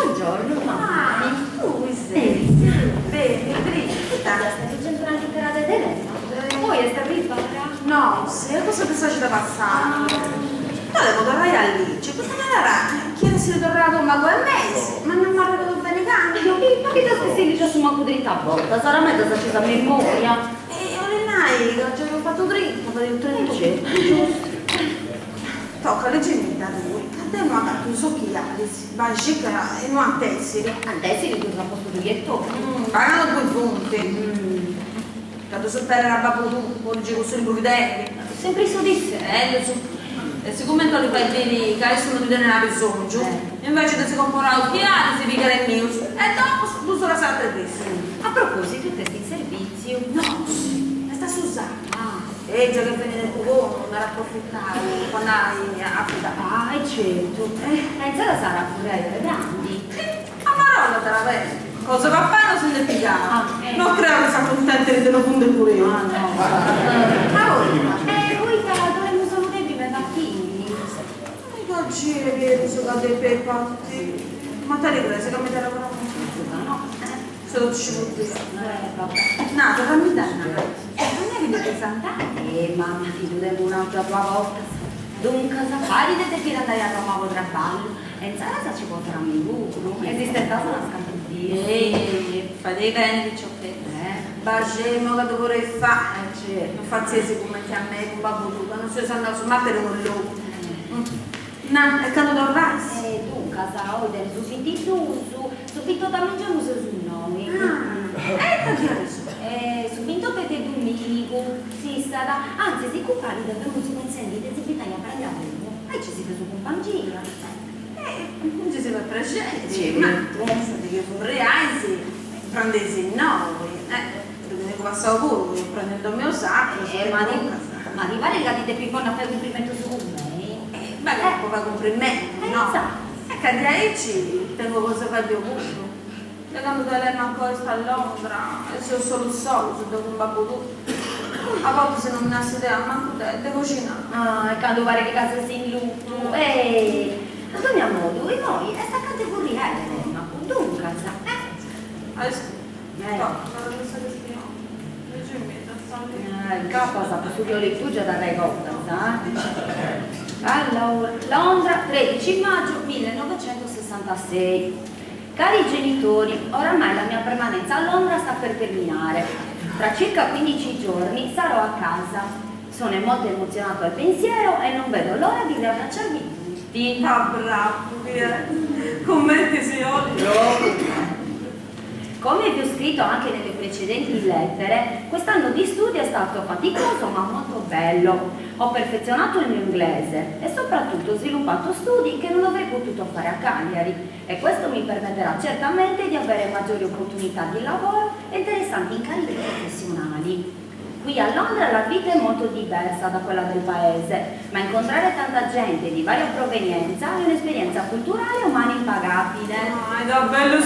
Buongiorno, mamma. Tu sei? Bene, dritta. Stai leggendo una lettera di Elena? Poi stai arrivata? No, se cosa pensaci da passare? No, devo tornare a Lice, questa maniera chiede se ritornerà con mago al mese, ma non mi ha ricordato bene cambio. Ma che te stai lì già su manco dritta a volta? Sarà mezza accesa a memoria. E Olenai, che oggi avevo fatto dritta, per il 31. Tocca leggermi da lui. Abbiamo agato i socchiali, bagica e non a tessili. Adesso li usa a posto di biglietto. Pagano 2 punti. Cado sul terra la babbo oggi con i brudelli. Sempre so di sé. E siccome tu li fai bene, che sono di denaro bisogno, invece di si comprare occhiali, si piglia il news. E dopo tu sono sempre questo. A proposito, testi in servizio. No, sta Susanna. E già che viene del tuo non era approfittare quando hai affidato. Certo. In sala sarà pure grandi. A parola te la vedi. Cosa va a fare non se ne pigliava. Non credo che sia contenta di te lo funde pure io. Ah, no. Voi dovremmo salutare prima mattini. Oggi vedi sono dei pepatti. Ma te li prese che mi te la vorrà No. se lo ci vuol dire. Vabbè. Nato, fammi dare. Non è che devi santare. Mamma, ti devo un'altra volta. Dunque, safari di te andare a Roma tra ballo. E in sala ci può fare un minuto. Esiste tanto una scampantina. Fate bene di ciò che Bagemo che dovrei fare. Certo. Non facciesi come che a me, con babbo tu, che non si sa andare su mappere con loro. No, è caduto il rice. Dunque, sarà oggi subito da mangiare su noi. Perché adesso? Subito perché Domenico si è stata, anzi si occupava di avere un incendito e si bisogna prendere a uno. E ci si è preso compagnia. Non ci si va presente. Sì. Ma pensate che vorrei se prendessi noi. Perché ne passavo pure, prendendo il mio sacco. Ma arrivare che dite più buona per complimento su me? Ma che un po' complimenti, no? E che dici, tengo cose per Dio pure. Legando da lei ancora sta a Londra, e se ho solo soldi, se devo un babbo tu. A volte se non mi nasce idea, manco te cucinare. E quando pare che casa si in luto. Antonia Modu, e noi, è sta categoria, ma dunque, Adesso, il capo sa per studio lettura da Regotta, sa? Allora, Londra, 13 maggio 1966. Cari genitori, oramai la mia permanenza a Londra sta per terminare. Tra circa 15 giorni sarò a casa. Sono molto emozionato al pensiero e non vedo l'ora di riabbracciarvi tutti. Ah, bravo, commenti signori. Come vi ho scritto anche nelle precedenti lettere, quest'anno di studio è stato faticoso ma molto bello. Ho perfezionato il mio inglese e soprattutto ho sviluppato studi che non avrei potuto fare a Cagliari e questo mi permetterà certamente di avere maggiori opportunità di lavoro e interessanti incarichi professionali. Qui a Londra la vita è molto diversa da quella del paese, ma incontrare tanta gente di varia provenienza è un'esperienza culturale e umana impagabile. È da bello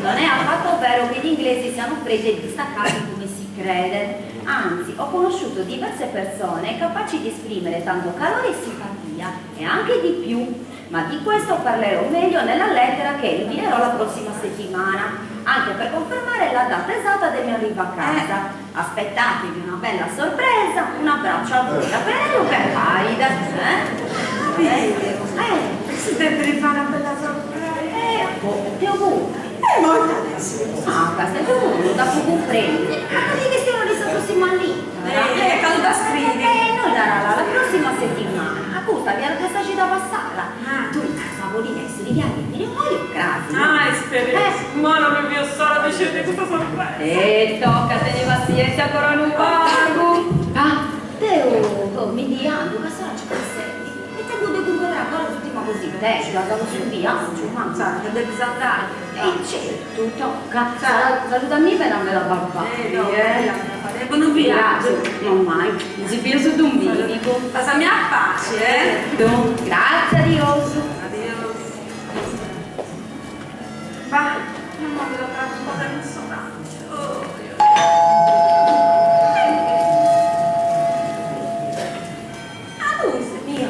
Non è affatto vero che gli inglesi siano freddi e distaccati come si crede. Anzi, ho conosciuto diverse persone capaci di esprimere tanto calore e simpatia, e anche di più. Ma di questo parlerò meglio nella lettera che invierò la prossima settimana, anche per confermare la data esatta del mio arrivo a casa. Aspettatevi una bella sorpresa, un abbraccio a voi da Penelope e Aida. Si deve fare una bella sorpresa. Ti auguro. Molto adesso. Questa è giusto, da poco prendo. Ma di che stiamo prossimo all'Inter? È caduta a scrivere. Noi darà la prossima settimana. Accusta, vi ero stati da passarla. Tu in casa vuoi essere di viaggi, grazie. Esperienza. Ma non mi ho solo deciso di questa sorpresa. Tocca te ne pazienza ancora non pago. Teo, mi diamo, che sarà ci consenti? E te vuoi comprare ancora l'ultima così, te, ci la davo su via, non sa, che devi saltare. Certo, tocca. Salutami per non me la papà. Buono via. Grazie, non mai. Non si pia su Domenico. Passami a pace, Grazie, adios. Adios. Va, non ho vedo tra un po' del ristorante. Oh, Dio. Lui, mia,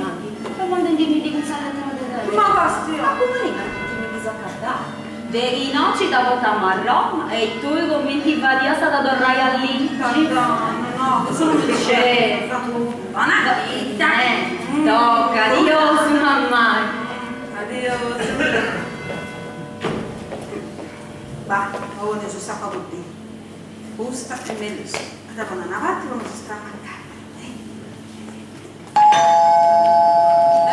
per quando andiamo di un salato da Ma basti, Ma come non mi disaccordare? Veri noci da votiamo a Roma e tu i commenti vadia stata da Royal Lynch. No, sono un C'è. Buona vita. Tocca, adios mamma. Adios. Va, ora ci sta qua tutti. Busta e melissa. Dopo non avanti come si sta a mancare.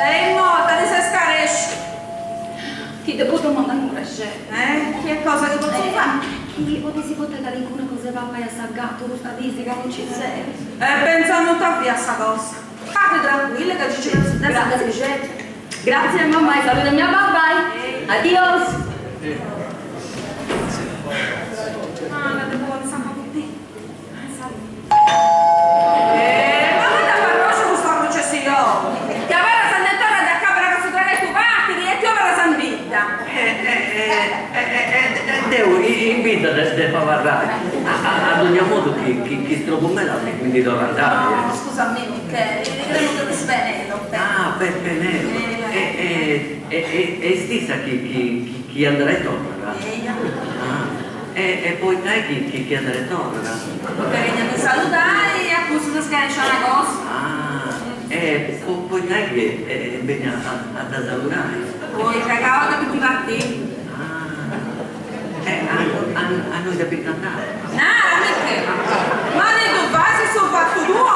Ehi, morta, ti sei scaresci? Ti devo domandare un cresce. Che cosa che posso fare? Chi potessi poter dire una cosa va a saggato, questa fisica non ci sei. Pensando a via sta cosa. Fate tranquille che ci penso Grazie. Grazie mamma e saluta mia babà. Adios. Ma che buone sanno tutti. Ma guarda parroce questo processo io. Che aveva sannettora da camera che si traga tu parti e ti ora san vita. Devo invita de pavarrare. Ad ogni modo chi trovo me la quindi dovrà andare. No, scusami Michele, credo che mi svenelo. Ah, per Penelope. E stessa chi andrà e tornerà. E poi dai chi andrà e tornerà. Perché mi salutai e accuso di schiarisce una cosa. E poi dai che vieni a salutare. Poi cagavo che ti parti. A noi da picantare. No, perché? Ma ne tu vai se sono fatto tuo.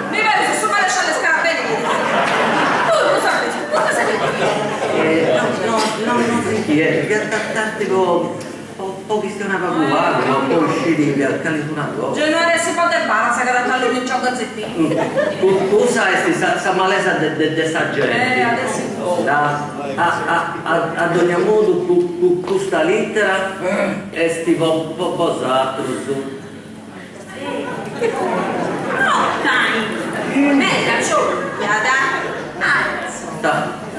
Mi vedi se sono lasciato le scarabelle. Tu lo sapete, cosa sapete? Non so chi è, che pochi stonava cubato, poi usciti al califurato. Genere si può debbare se che tanto non c'ho gazzettino. Tu sai sta malesa de sta gente. Adesso. Ad ogni modo questa lettera è sti posato su. No, dai. Mega cioccolata.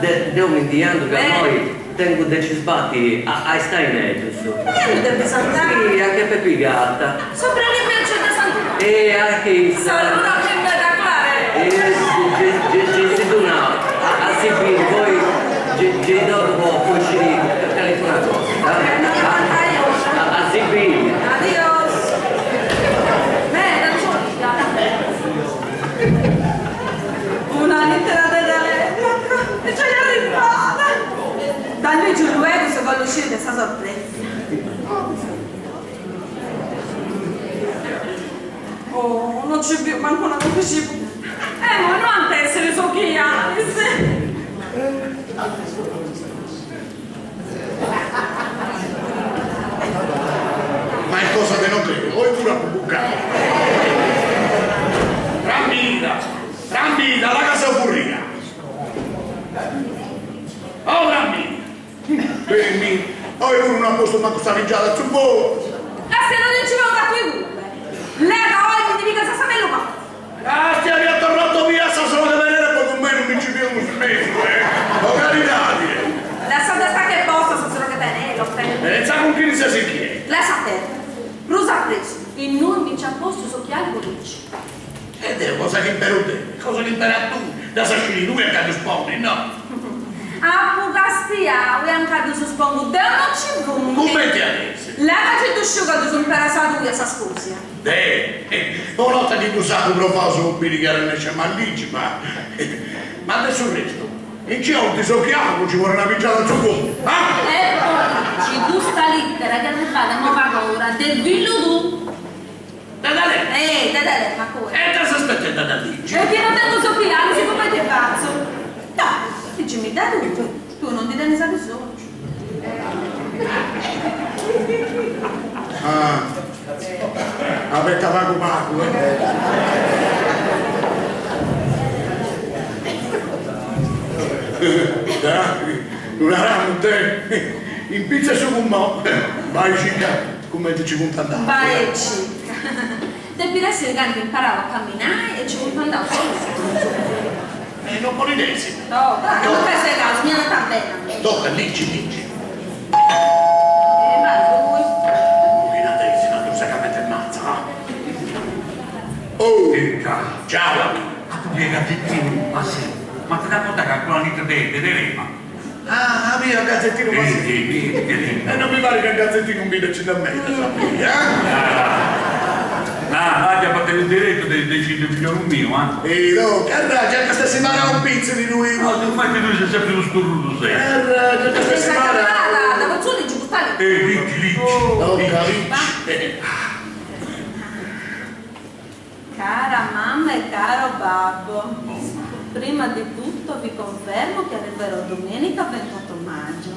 Devo mi indicando che noi tengo dei cisbati a stai giusto. E mi devi salutare. Sì, anche per pigliata. Sopra l'invece di Sant'Uno. E anche il Saluta prima da Clare. se tu no, a Sibir poi ci dopo poi ci califrato. A Sibir. Adios. Mega cioccolata. Una lettera della lettera. E ce l'è arrivata. Da lui giù luogo se vuole uscire questa sorpresa. Oh, non c'è più, manco una cosa ci... ma non essere so chi Alice. Ma è cosa che non credo, voi pure a bucare. Rambida, la casa burrina. Oh, Rambida. Bene, poi uno non ha posto manco sta rigiata su voi. Se non ci va da qui pure. Lega oggi di mica sa sapere ma. Ti avevi tornato via, sta solo da vedere, poi con me non mi ci più un smesso, Ho carità, Lascia da sta che posto, so solo che bene, E sa con chi si si chiede? Lascia te. Rosa ha preso. E non mi ci ha posto socchiare con luci. E te, cosa che impero te? Cosa che impera tu? Da sascini tu e a cade spone, no? A Pugastia, e anche su spongo, da non ci vuole. Come ti adesso? Lega che tu sciuga tu sono per la tua, sa scusi. Una volta che tu sai come fa su un che non c'è maldici, ma adesso il resto. In ci ho ti socchiamo, ci vuole una picciata su cuore. E poi ci gusta lettera che arrivata nuova paura del villo tu. Da lei? Da lei, ma come? E te si aspetta da lì. E che non tengo socchiare, si come te pazzo. Dai, dici mi dai tu non ti devi sapere solo. Avete pago pago, Dai, non avrà te. In pizza su con me. Vai cica, come ti ci punta andare? Vai cica. Devi essere grande imparare a camminare e ci punta andare solo. Non polidesi. No, non fai sei caso, mi è andata bene. Tocca, dici. Vai lui. Minatissima, tu sai che avete mazza, no? Oh, ciao. Piegati più, ma sì, ma ti dà conto che con la niente dei rema? Gazzettino così. E non mi pare che il Gazzettino un bilancio da me, sappi, Già per il diritto di decidere il figlio mio, no, carraggio, questa settimana un pizzo di lui. No, infatti lui c'è sempre lo sturruto, sei. Carraggio, questa settimana... Da Mazzoni ci buttare. Ricci. Non capisci. Cara mamma e caro babbo, prima di tutto vi confermo che arriverò domenica 28 maggio.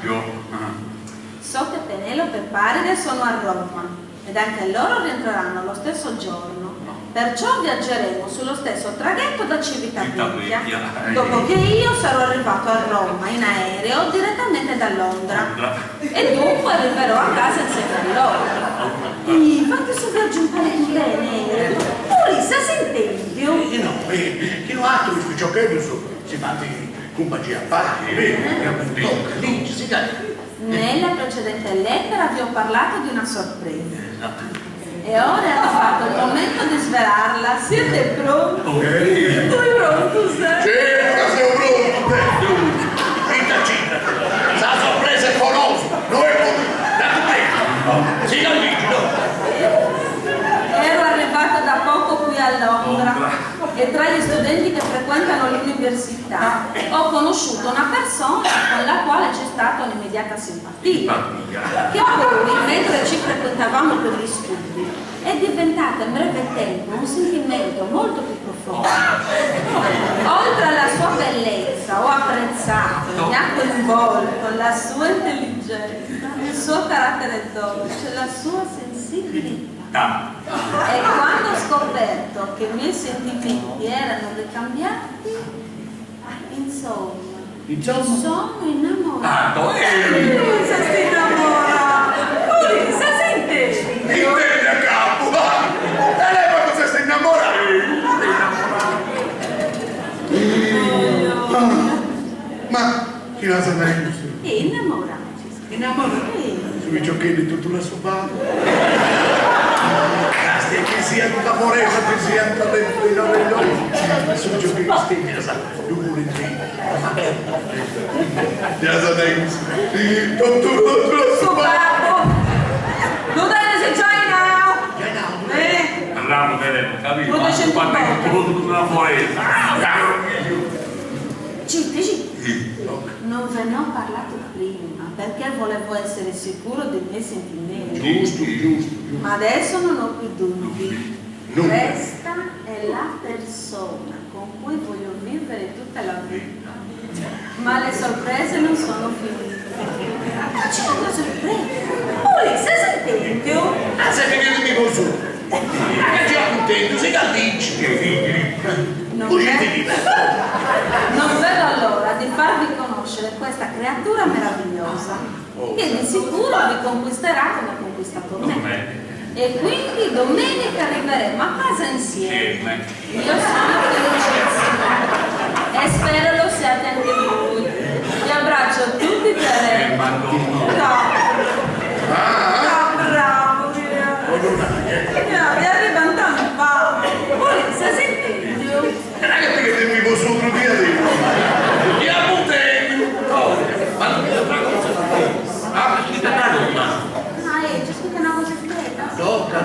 So che Penelope e Paride sono a Roma ed anche loro rientreranno lo stesso giorno. Perciò viaggeremo sullo stesso traghetto da Civitavecchia, dopo che io sarò arrivato a Roma in aereo direttamente da Londra e dunque arriverò a casa insieme a loro. Fate su viaggio un po' bene. Ulisse, sentendo? No, che non altro di ciò che si fa di compagnia a parte, vedi? Lì, si cade. Nella precedente lettera vi ho parlato di una sorpresa. E ora è arrivato il momento di svelarla. Siete pronti? Tu sei pronto, sei? Sì, sei pronto. Cita. La sorpresa è conosco. Noi da te. Si capisce, no? Ero arrivata da poco qui a Londra e tra gli studenti che frequentano l'università ho conosciuto una persona con la quale c'è stata un'immediata simpatia, che poi, mentre ci frequentavamo per gli studi, è diventata in breve tempo un sentimento molto più profondo. Oltre alla sua bellezza ho apprezzato, mi ha coinvolto la sua intelligenza, il suo carattere dolce, la sua sensibilità. E quando ho scoperto che i miei sentimenti erano ricambiati, insomma, sono innamorato. Ulisse si innamora! Ulisse, senti! Intende a capo, va! E lei ma cosa si innamora? Ma chi la sa meglio? Innamorato. Sui giochetti tutto la sopata. Casti che sia tutta foresa, che sia tutta le sui giochetti stigmi, sa, due ma che? Ya sa meglio. Tutto la sopata. Lo dai se c'hai now? Parliamo bene, capito? Lo dice tutto una foresta. Zitti. Non ve ne ho parlato prima perché volevo essere sicuro dei miei sentimenti. Giusto. Ma adesso non ho più dubbi. Questa è la persona con cui voglio vivere tutta la vita. Ma le sorprese non sono finite. C'è una sorpresa. Ulisse, sentendo? Se mi viene mi posso. Ma che già contento, sei gallicci. Non vedo l'ora di farvi conoscere questa creatura meravigliosa che di sicuro vi conquisterà come ha conquistato me. E quindi domenica arriveremo a casa insieme. Io sono felicissima e spero lo siate anche voi. Vi abbraccio tutti per bravo. Mi arriva tanto fame. Ulisse, sentendo? Ragazzi che mi posso un via di chi ha punteggio? Ma non mi da una cosa. Ma chi da una donna? C'è scritto una cosa scritta? Tocca.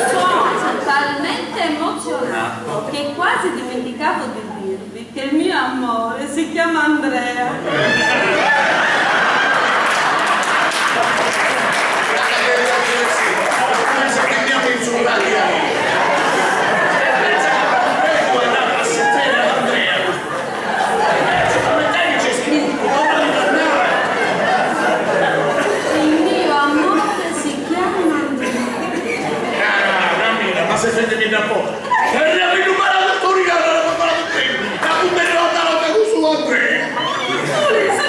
Sono talmente emozionato che quasi dimenticavo di dirvi che il mio amore si chiama Andrea. Ma se sente da poco e abbiamo imparato a storiare la parola del tempo la punterò da lotta con suo Andrea. Ulisse,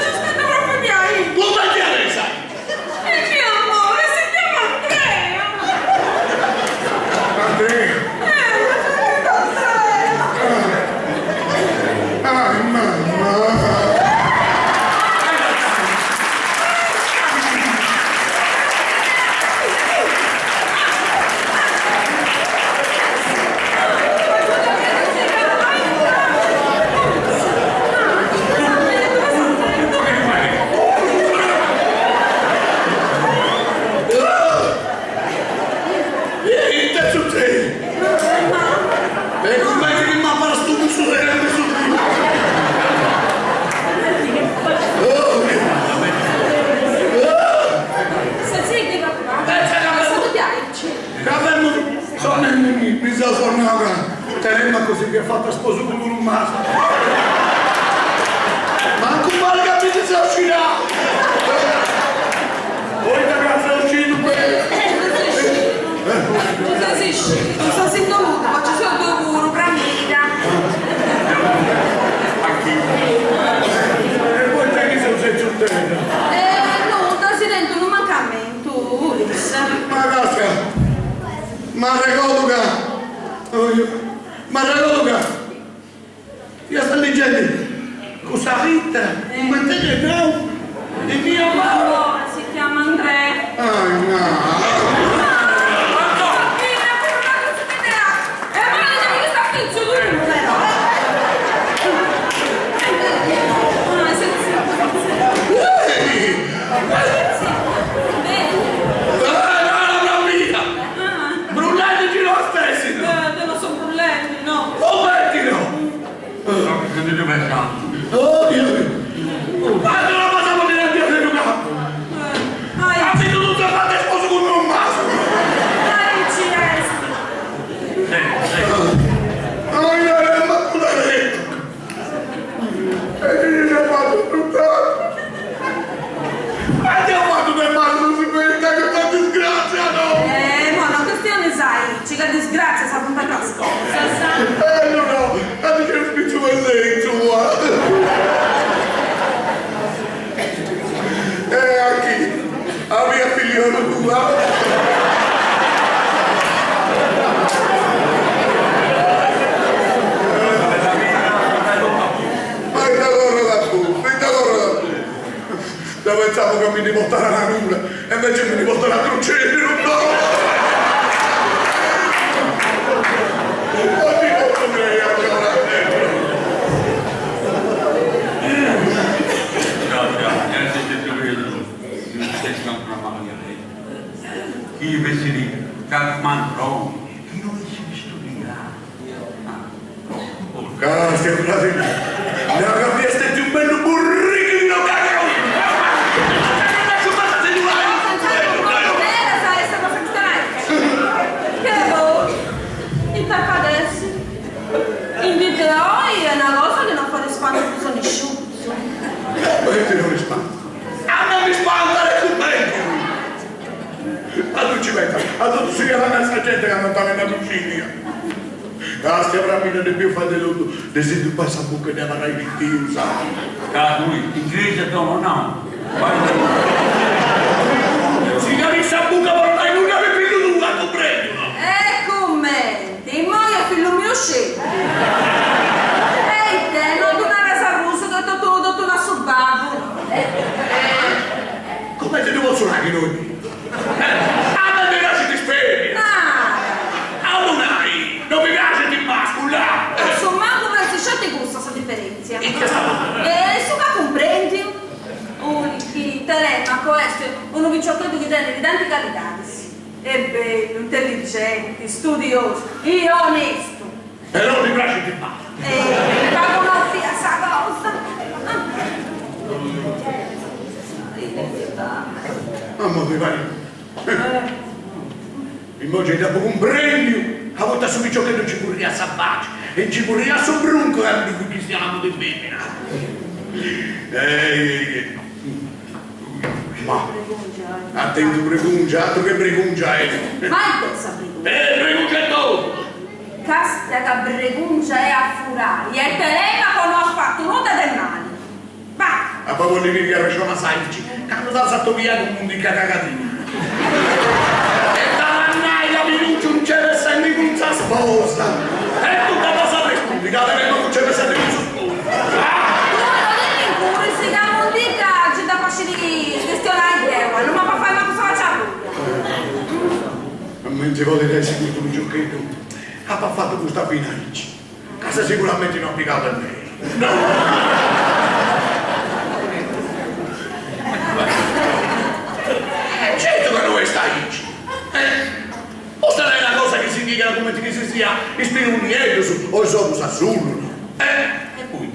zitta, ma te che no? E mio Paolo? Si chiama Andrea. Ah, no. Oh, Dio mio! Ma non la passavo neanche a te, Luca! Ha finito tutto il fatto sposo con un maso! Ma cosa hai detto? E ti ha fatto fruttare! Ma ti ha fatto del male, non si merita che sta disgrazia, no? Ma una questione, sai, c'è che disgrazia, sa puntata la scorsa, sai? No, a te c'è il spiccio per dentro, anche a mia figliola tua. Ma è da correre da tu. Da pensavo che mi riportare la nulla e invece mi riporta la crocetta, non no! Non ti posso credere ancora. Chi invece di Cartman Brown, chi non riesce a studiare? Castia, frasi, ne avrà visto più bello burrino, cacchio! È una cosa che non fa rispondere più sono asciutto. Ma che ti non risparmi? A me mi spandare tu meglio! A tu ci metto, a tu si chiama questa gente che non sta nella cucina. Castia, avrà meno di più fate tutto, desidero passare a bocca di avrai di Dio, sai? Lui, in crisi no, no. Si capisce a bocca, ma non hai nulla per figlio tu, a tu prendono! Commenti, mo io figlio mio scemo. Ehi te, non tu una resa russo che tu una subbabu. Come te ne posso suonare noi? A me mi piace ti spegni! A non hai! Non mi piace ti mascula! Insomma, come si scende gusta questa differenza? E che sta? Su che comprendi? Chi terreno, questo, uno picciotto che tiene identica all'Italia. È bello, intelligente, studioso, io onesto. E non mi piace ti mascula! Ma conosci questa cosa? Mamma mia, vai! Immagini dopo comprendi, a volte su ciò che non ci pure a sabbaci e ci pure a sobrunco di cui cristiano di femmina. Ma attento pregungia, altro che pregungia è. Ma è questa pregungia? Pregungia è tu! Casta che pregungia è a furare, e Telemaco non ha fatto nulla del male. Va! A proprio lì che ragiona Saici, che hanno dato fatto via con un di cagatina. E da mannaia mi giungere se mi punza sposa. È tutta cosa repubblicata che non c'è se mi punza sposa. Si chiama un dica, ci da facile gestionare, non mi fa fare una cosa facciamo. Non si vuole essere questo un giochetto. Ha fatto questa finalice. Casa sicuramente non applicata a me. No! Certo che non è sta ici. Questa non è una cosa che si dica come che si sia ispiruniello o solo sassullo. E poi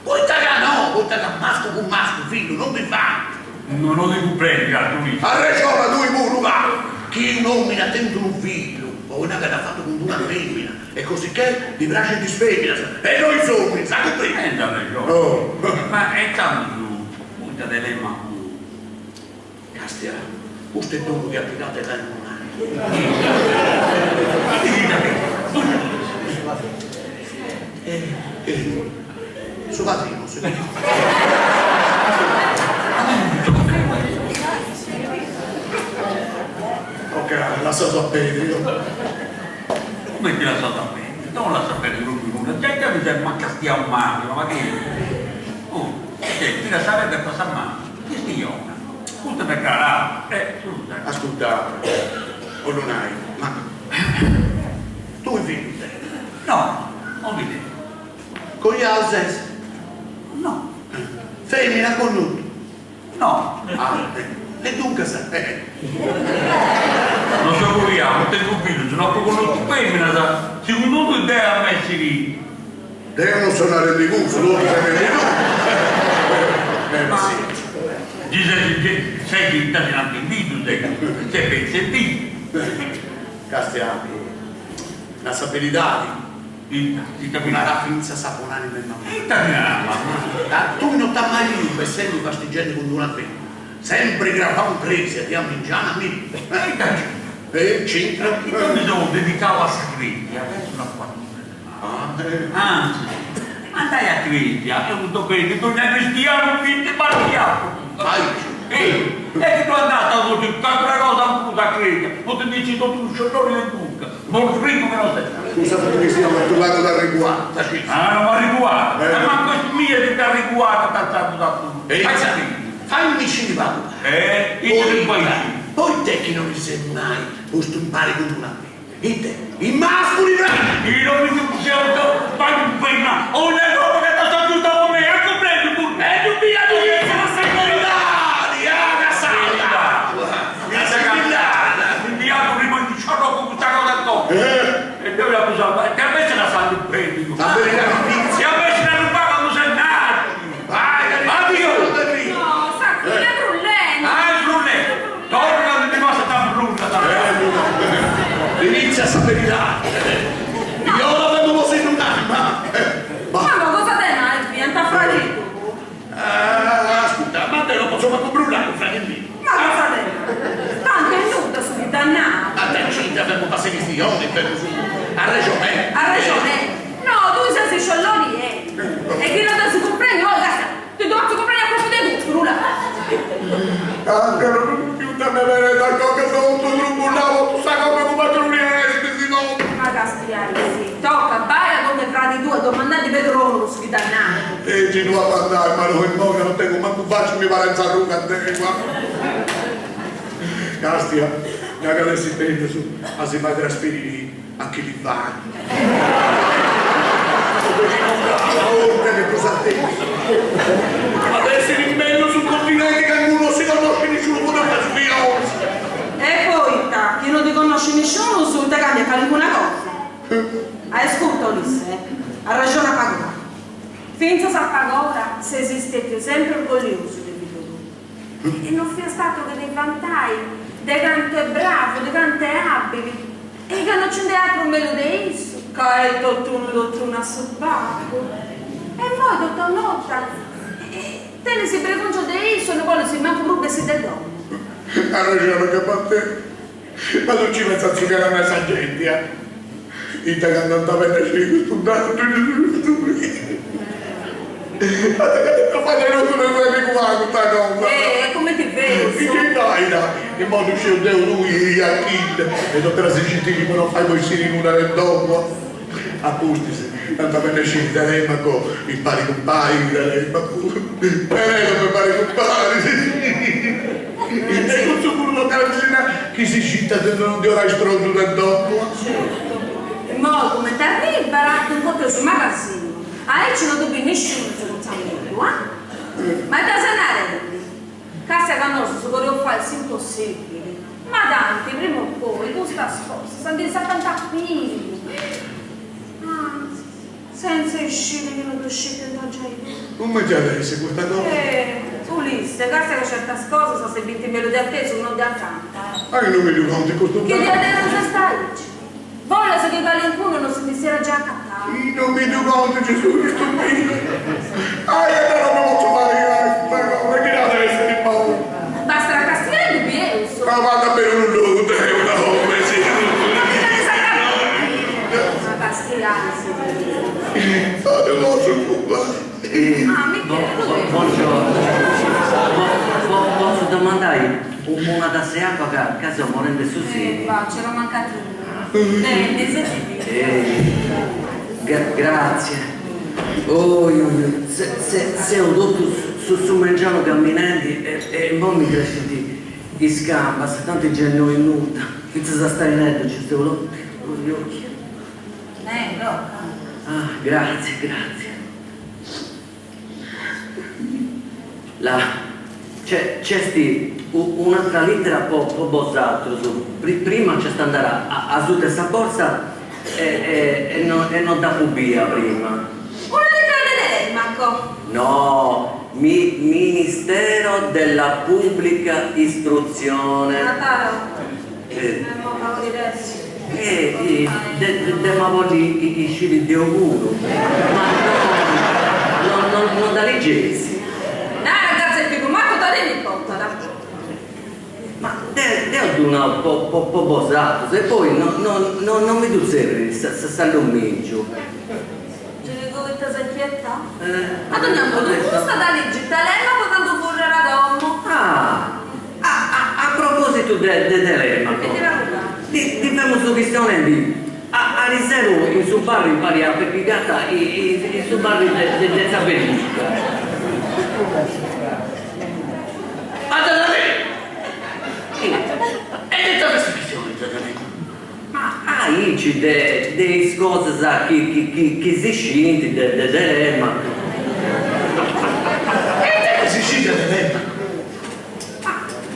Puttana no, puttana masco con masco, figlio, non mi fa. non lo devo prendere, tu Ha ragione lui, Muruga. Chi nomina dentro un figlio o una che l'ha fatto con una femmina e così che di brace di sfemmina e noi sommi, sa che prima. Oh. Ma è tanto punta delle mani. Castia, questo è tutto che applicate là in un suo padrino, ok, lasciato a Pedro. Come ti lasciato a me? Non la sapere lui, la gente mi sembra che stia un Mario, ma che? Oh, qui la sarebbe a passare mano. Che stigliona. Tutto per carà. Scusa. Ascolta, o non hai, ma tu hai vinto te? No, non mi devo. Con gli altri? No. Femmina con nudo? No. E dunque sa, Non so vogliamo, tengo un figlio, se no con femmina, secondo tu idea a me si lì. devono suonare di gusto, loro sarebbero sì. Sei che ti hanno sentito, sei ben sentito. Castiani, la sapidità, Ti una capisci? raffinezza saponare nel mamma. Italiana. Tu non ti mai visto essendo fastigiando con una femmina. Sempre grava un crisi, andiamo in giana, mi. C'entra. Io mi sono dedicato a Sacretti, adesso una quantità. Anzi, andai a Cretia, è venuto bene, tu ne hai cristiano, finti parliamo. Vai. E che tu è andata così, qualche cosa a Cretia, non ti dici tutto un sciolone del buca, non scrivo che non sei. Scusa perché stiamo parlando da riguardo. Non mi riguarda, ma questo mio che ti ha riguardato, ti ha dato da tu. Fai un vicino di valuta. Poi te che non ti sei mai posto in pari con una me. E te, i mascoli bravi. Io non mi dicevo, fai un penna, ho una roba che ti sta tutta con me, ecco preso tu. E tu via tu che sei Secorità, la seconda. Inviato prima di ciò con questa cosa addosso. E dove la posava? E a me se la sa il predico. La verità è E a me se la ruba quando sei nato. vai, Addio. No, sa, non è brullente. Il brulletto. Torna di cosa sta brutta. inizia a sapere. Io ora vengo così in un'anima. Ma cosa te ne hai? Diventa fragile. Ascolta, ma te lo posso fare brullare, fratello. Ma cosa te ne? Tanto è nuda su di dannato. A te ci abbiamo passato i stiglioni per a ragione. Ha ragione. No, tu sei scioloni e chi non ti si comprende, oh, ti devo comprare proprio di tutto, nulla. Anche non più da me vedere da cosa sono tutto trumbullavo, tu sai come mi faccio l'università, si no. Ma castigliare, sì. Tocca, baia come frati tu, domandati Pedro su di dannato. E ci devo andare, ma non è che non tengo manco faccio mi pare a lunga a te qua. Castia, mi adesso intendo su, ma si fa trasferire a chi li va. Che cosa te? Adesso in bello sul continente che non si conosce nessuno come una spia. E poi, chi non ti conosce nessuno, su te cambia fare nessuna cosa. Ascolta Ulisse, ha ragione a pagare. Finza sa pagare se esistete sempre orgoglioso di tu. E non sia stato che dei vantai, dei canto è bravo, dei canto è abili, e che non c'è altro meno di isso, che è tutto una sobbacco. E voi, dottor Nota, te ne si preconcia di isso, non vuole si manco proprio si del dono. Ha ragione che per te, ma non ci pensa a giocare a una gente, Ita che non ti avete scelto questo ma fate non mi guarda questa cosa. Come ti vedo? E che dai, in modo che Dio lui a Achille e dopo la siciliana che non fai voi si in una del dopo appustisi tanto bene scelta lei ma il pari compari lei ma come pari compari e non so pure la cartina che si scita se non ti orai stronzo del dopo ma come ti arrivi barato un po' sul magazzino ci non dobbiamo nessuno se non sappiamo ma da sanare cassa che non si può fare il impossibile ma tanti prima o poi questa scorsa sono di 70 figli senza uscire che non uscite da già non mi adesso questa cosa Ulisse, cassa che certe cose sono se 20 minuti a te sono di accanto ma che non mi ricordo questo che di adesso non sta lì voglio se che qualcuno non si era già accattato non mi ricordo Gesù Cristo mio io non mi posso fare perché non deve essere paura basta la castigliare di Pieuso ma vada per un luto è una come si ma castigliare sì non posso fare Posso domandare una da se acqua che a caso morendo su sì? c'era mancato uno. Grazie. Se ho detto su mangiano camminanti e poi mi cresce di scamba, se tanti giorni in nuda, inizia a stare in letto, ci sto gli occhi. No. Ah, grazie. Là, c'è un'altra lettera po' bozz'altro su. Prima c'è sta andare a su questa borsa e non da pubia prima. Una lettera di Marco. No, Ministero della Pubblica Istruzione. Natale. Ma Non di adesso. lì i scivili di auguro, ma non da leggersi. Ragazzi, più Marco da l'elicottero. Ma devo una po' bosato, se poi non mi tu serve, s'allummiggio. Ci dico che ti sei quieta? Ma tu andiamo, tu sta da legge, Telemaco quando vorrà domo. A proposito del Telemaco, Che ti raccomando? ti famo su questione di a riservo in suo barrio impari a piegata in suo barrio del Sabellisca. E detta questa questione, Ma ici dei cose che si scinti del Telemaco. E si scende da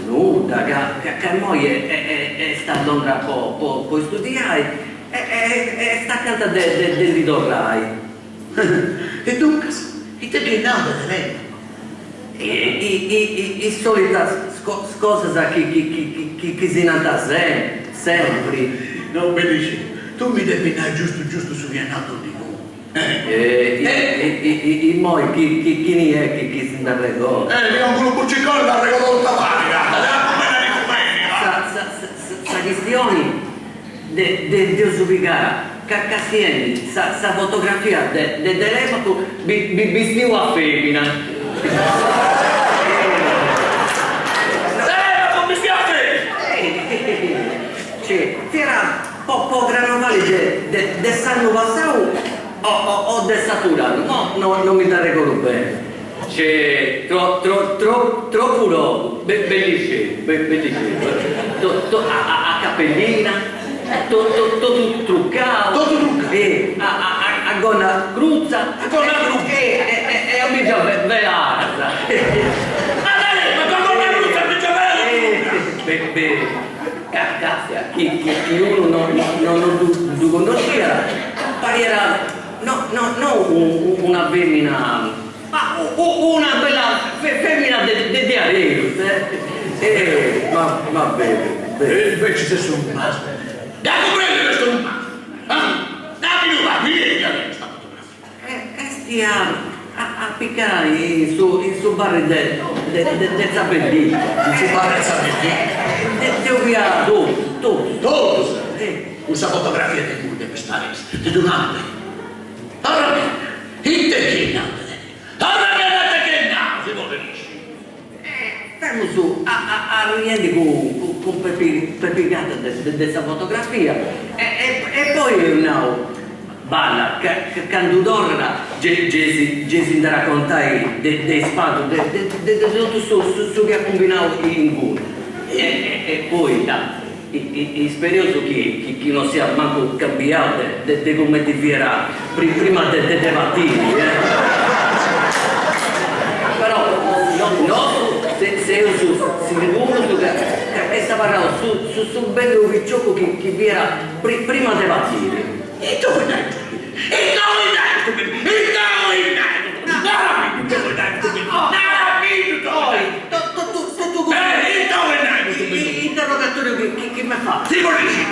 Nuda, che moglie sta a Londra poi studiare e sta accanto del ritorrai. E dunque, e te che nata da lei? I solita cose che si nata sempre. Non mi dici, tu mi devi dare giusto su via nato di voi. I moi chi ne è che si indarregò? Io un gruppo ciccone da regolo tutta Sa questioni di usubicare Castieni, sa fotografia del Telemaco vestito a femmina. Telemaco, mi spiace! C'era po' granovali del sanno passato o del saturano, non mi da ricordo bene. C'è troppo robo, bellissimo, a cappellina, tutto truccato, a gonna cruzza, e a mica velata. Ma con la luce mi già Cazzo, chi uno non conosceva, pareva no una femmina, ma una bella femmina di Areus, ma bene. E invece se sono un maschio. da comprendere questo un dammi una via questa fotografia. Stia a piccare su barri del Zapellino. Non si parla di sapere. Devo via tutto. Todos. Questa fotografia di cui deve stare di donante. Allora, in te che nata? Allora che nata, si vuole dire. Fermo su, a riende con pepigata di questa fotografia e poi no, balla, quando torna, si da raccontare dei spati, di tutto su che ha combinato in culo. E poi, spero che non sia manco cambiato di come ti era prima dei mattini. Però, no. Se io sicuro che sta parlando su bello picciocco che vi era prima dei mattini. E dove dai? Interrogatorio che mi fa? Sì, vuole dire.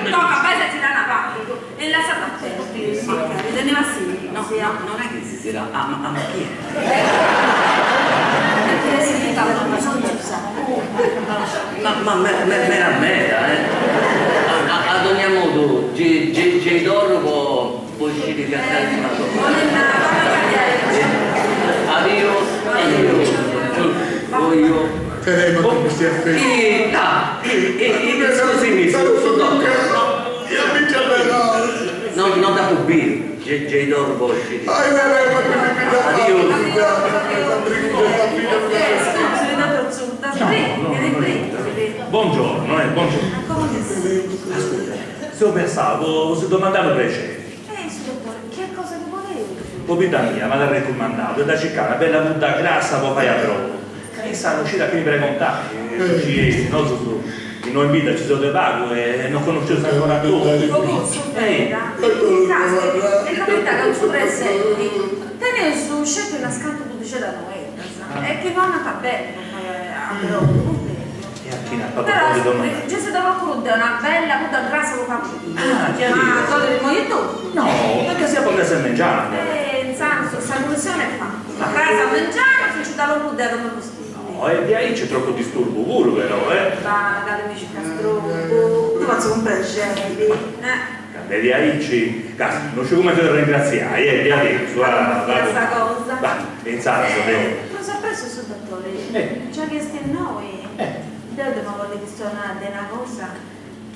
Tocca, poi se ci dà una parte. E la sapete, vedete sì. No, non è che si sarà, ma chi è? Perché significa che non sono Ma mera, ad ogni modo, c'è d'oro può uscire che Adios. Voglio. Teremo che mi stia fermo. Scusami, sono dottore. Io mi chiamerò. non da pubire, già dormo uscire. Buongiorno, buongiorno. Se ho pensato, se domandavo piacere. Dottore, che cosa vi volevo? Poi vita mia, ma l'ha raccomandato, da cercare una bella punta grassa, poi fai a troppo. Che sanno uscire a che mi precontati, ci no, non in vita ci sono dei vago e non conoscevo ancora tu. Posso vera? E capita che non ci presenti, tenere su scelto una scanta pudice da noi, e che vanno a bene, a però. Però ci si deve occurre una bella puta grassa con Ah, chi ha detto? ma cosa di moglietto? No, perché si può essere mangiato. In senso, questa commissione è fatta. A casa a mangiare, se ci dà lo puder come costume. No, e di ahí c'è troppo disturbo pure però, Vaga, le amici castro, tu faccio un piacere, E di ahí ci... non c'è come te lo ringraziare, di adesso, questa cosa. Va, in senso, Non so preso sul dottore, già che stiamo noi. Dove ma volevo suonare una cosa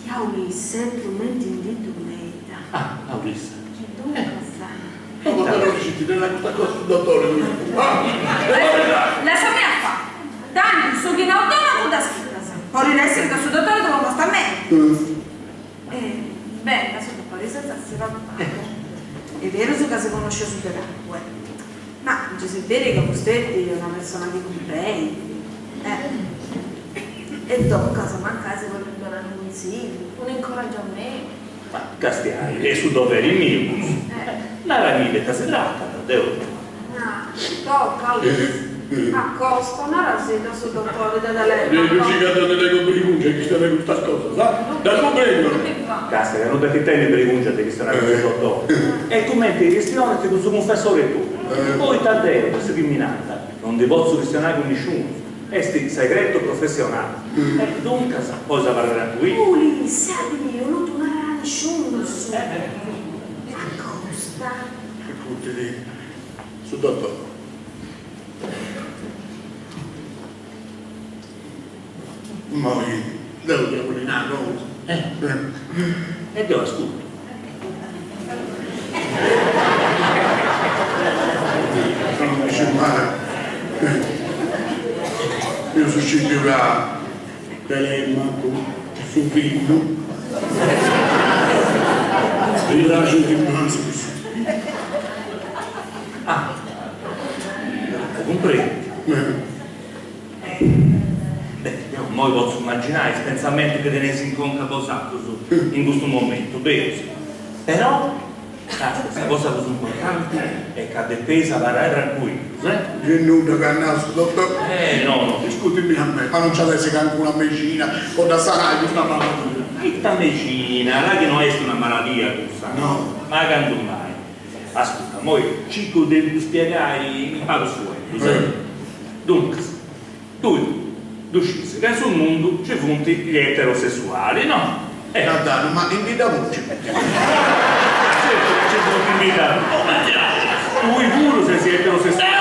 che ha Ulisse, strumenti in dito meta. Ah, Ulisse. Che dove cosa? Ma non riuscite a questa cosa sul dottore? La mia fa. Tanto, so che non dono da scritta. Poi essere che sul dottore dove costa a me. Bene, la sua dottore senza si va è vero che si conosce su per acque. Ma Giuseppe che Costetti è una persona che comprendi. E dopo casa manca se vogliono dare un consiglio, un incoraggiamento. Ma Castiani, e su dove eri minibus? La ramiletta si tratta, devo. Tocca, accosta, una rasetta sul dottore da lei. Non ci cadono delle complicazioni che stanno con questa cosa, sa? Da comprendere. Casta, che non da che tendi per i concetti che stanno con il dottore. E come ti questione che questo confessore tu. Poi Taddeo, questa criminata, non ti posso questionare con nessuno. È segreto professionale. E dunque poi si parlerà qui. Ulisse, io non tornerà nessuno su. Accosta. Che tutti lì, sul dottore. Ma io devo dire una cosa. E devo ascolto. Non dice male. Io sono sicura Telemaco, suo figlio, rilascio di Masus. Ah, comprendi? Beh, io non posso immaginare il pensamento che tenesi in conca posato in questo momento, vero? Però, questa cosa così importante è che a difesa varare tranquillo, C'è nulla che ha naso, dottore? No. Discutimi a me, ma non c'è adesso anche una medicina o da sanare questa malattia? Questa medicina, là che non è una malattia, questa, no? Ma quando mai? Ascolta, moi cerco di spiegare il pago suo, Dunque, tu scesi che sul mondo ci funti gli eterosessuali, no? Guardate, ma invita voce. Certo che ci funti invitati. Tu pure sei eterosessuale.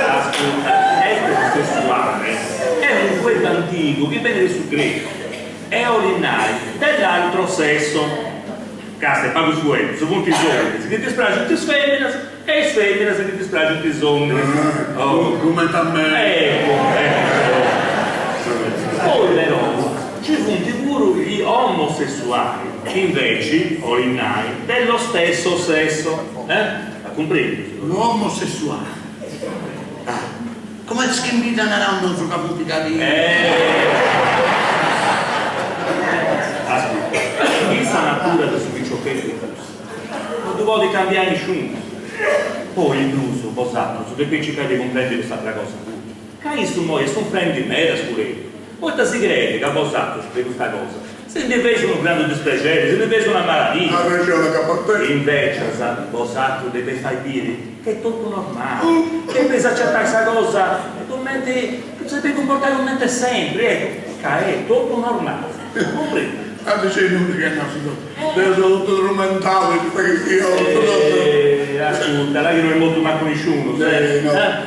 Ascolta, eterosessuale è un poeta antico che viene sul greco. È orinare dell'altro sesso. Casta, pago su quello, su punti zombi. Se ti dispiace ti sfemmina e sfemmina se ti dispiace ti zombi. Come a me. Ecco. Poi però ci punti pure gli omosessuali, invece, orinai, dello stesso sesso. La comprendi? L'omosessuale. Come si invitano a un nostro caputicati? Questa natura del sufficiochetto non ti vuole cambiare nessuno. Poi il bluso, posato, su che qui ci credi comprendere questa altra cosa. Che su noi sono prendi me da scurezza. Poi si crede che ha posato su questa cosa. Se invece un grande dispiacere, se invece una malattia. Invece, posato deve fare dire che è tutto normale. Che pensa accettare questa cosa e commenti, si deve comportare come sempre, ecco, che è tutto normale. Comprendi? C'è nulla che è nato, devo tutto tormentato, perché io ascolta, là che non è molto manco nessuno, sai?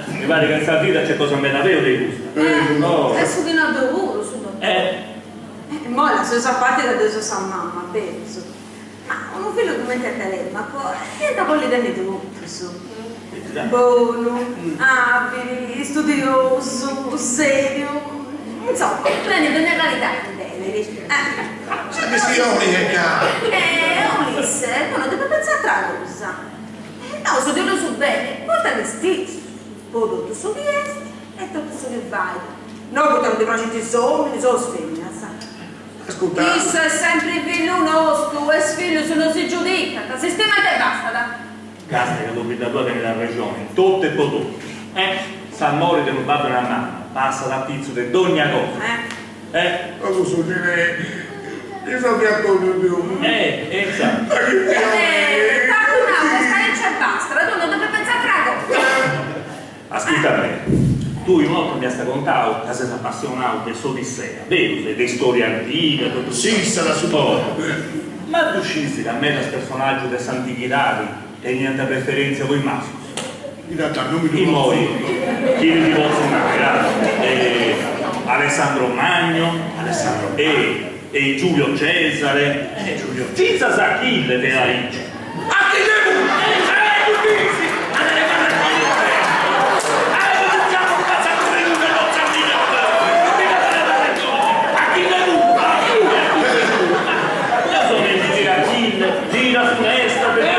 Mi pare che in questa vita c'è cosa meravigliosa dei gusti. Adesso che non dovuto, su dottore. Mo' la stessa parte che adesso sa mamma, penso. Ma un figlio di mente a Telemaco, niente con l'idea di tutto, su. Buono, abile, studioso, serio. Insomma, prendi una qualità di generi. Che signori che caro. Ulisse, uno deve pensare a tra cosa. No, studialo su bene, porta vestiti. Poi tutto su di est e tutto su di vai. No, portano dei progetti uomini, sono femmine, sa. Ascolta. Isso è sempre figlio nostro, e figlio se non si giudica, sistemate e basta, da. Casta che l'obbliga tua della regione, tutto e tutto. San Mori del babbo e una mamma, passa da pizzo di ogni cosa. Ma tu sono io so che accordo più. Esatto. Ma che Qualcun'altra sta in c'è basta, tu non devi pensare a cosa. Ascolta me. Tu in volta mi hai raccontato che sei appassionato di Odissea, vero? Di storia antica, tutto sì, sarà su ma tu scisi da me da personaggio di antichità e niente preferenza con i maschi. in realtà non mi I Mori, chi li posso immaginare? Alessandro Magno, e Giulio Cesare, senza Achille te la dice. Gira su destra per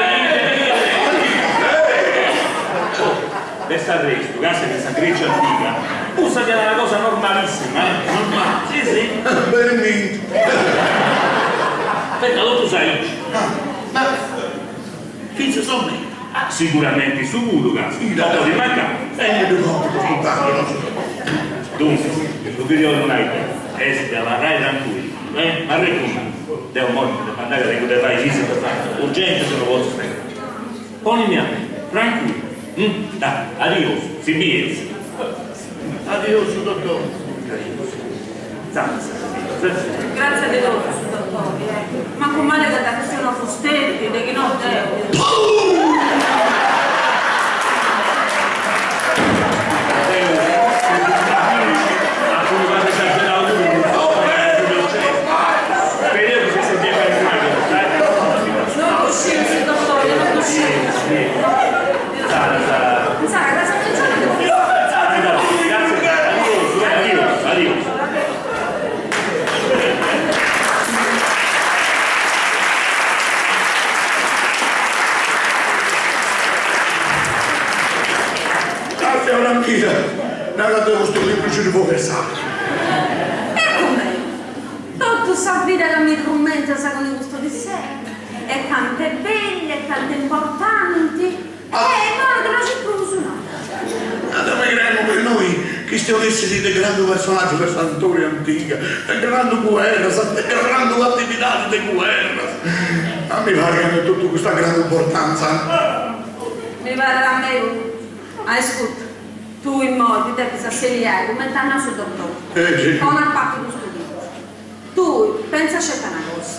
adesso arresto, cazzo che questa Grecia antica, usa che è una cosa normalissima, normale, sì. Veramente. Aspetta, tu sai. Ma finse sono me. Sicuramente sicuro, cazzo, dopo di mancare. Dunque, tu video non hai tempo, te la rai tranquillo, ma recupera. Devo morire per andare a recuperare i fisi per fare urgente se non posso stare. Ponimi a me, tranquillo. Dai, adios, si bielsa. Adios, dottore. Grazie a Dio, dottori, ma con male che da sono fustetti, di chi non deve. Nella devo sto libro ci devo versare. E come? Tutto sa vita che mi commenta sa con il gusto di sé. E tante belle, e tante importanti. Ma che non c'è professionale. Adammeremo per noi che stiamo essere dei grandi personaggi per Santoria antica, dei grandi guerre, delle grandi attività di guerra. A me pare che hanno tutta questa grande importanza. Mi pare a me. Ascolta. Tu in modo devi assediare come t'hanno sul dottore. Con una parte di studio. Tu pensa a scelta una cosa.